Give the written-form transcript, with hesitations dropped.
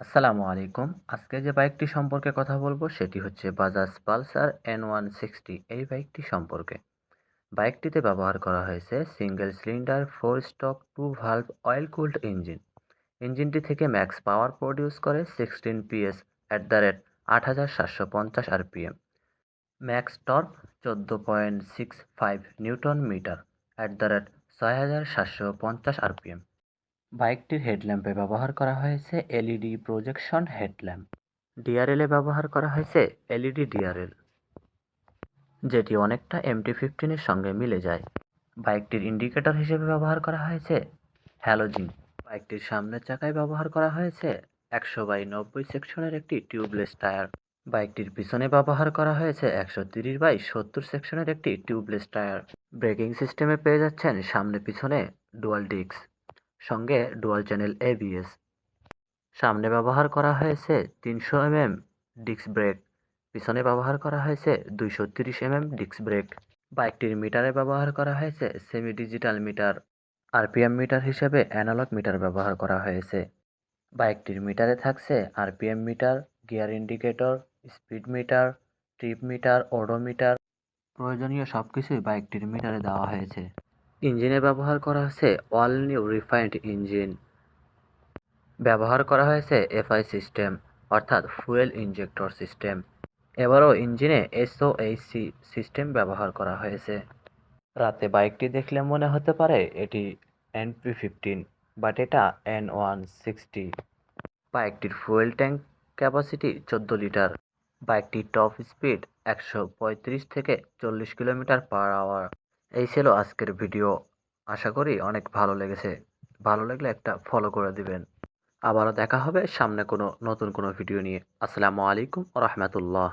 আসসালামু আলাইকুম। আজকে যে বাইকটি সম্পর্কে কথা বলবো সেটি হচ্ছে বাজাজ পালসার N160 এই বাইকটি সম্পর্কে। বাইকটিতে ব্যবহার করা হয়েছে single cylinder 4 stroke 2 valve oil cooled engine. ইঞ্জিনটি থেকে ম্যাক্স পাওয়ার প্রডিউস করে 16 PS @8750 rpm। Max torque 14.65 newton metre @6750 rpm। বাইকটির হেডল্যাম্পে ব্যবহার করা হয়েছে এলইডি প্রজেকশন হেডল্যাম্প। ডিআরএলে ব্যবহার করা হয়েছে এলইডি ডিআরএল, যেটি অনেকটা MT-15 এর সঙ্গে মিলে যায়। বাইকটির ইন্ডিকেটর হিসেবে ব্যবহার করা হয়েছে হ্যালোজিন। বাইকটির সামনের চাকায় ব্যবহার করা হয়েছে 100/90 সেকশনের একটি টিউবলেস টায়ার। বাইকটির পিছনে ব্যবহার করা হয়েছে 130/70 সেকশনের একটি টিউবলেস টায়ার। ব্রেকিং সিস্টেমে পেয়ে যাচ্ছেন সামনে পিছনে ডুয়াল ডিস্ক, সঙ্গে ডুয়াল চ্যানেল ABS। সামনে ব্যবহার করা হয়েছে 300 ডিস্ক ব্রেক, পিছনে ব্যবহার করা হয়েছে 230 ডিস্ক ব্রেক। বাইকটির মিটারে ব্যবহার করা হয়েছে semi digital meter. RPM meter হিসেবে অ্যানালগ মিটার ব্যবহার করা হয়েছে। বাইকটির মিটারে থাকছে RPM meter, gear indicator, speed metre, trip meter, odometer. প্রয়োজনীয় সবকিছুই বাইকটির মিটারে দেওয়া হয়েছে। ইঞ্জিনে ব্যবহার করা হয়েছে অল নিউ রিফাইন্ড ইঞ্জিন। ব্যবহার করা হয়েছে এফআই সিস্টেম, অর্থাৎ ফুয়েল ইনজেক্টর সিস্টেম। এবারও ইঞ্জিনে এসওএইচসি সিস্টেম ব্যবহার করা হয়েছে। রাতে বাইকটি দেখলে মনে হতে পারে এটি NP-15, বাট এটা N160। বাইকটির ফুয়েল ট্যাঙ্ক ক্যাপাসিটি 14 লিটার। বাইকটির টপ স্পিড 135 থেকে 40 কিলোমিটার/আওয়ার। এই ছিল আজকের ভিডিও। আশা করি অনেক ভালো লেগেছে। ভালো লাগলে একটা ফলো করে দিবেন। আবারও দেখা হবে সামনে নতুন কোনো ভিডিও নিয়ে। আসসালামু আলাইকুম ওয়া রাহমাতুল্লাহ।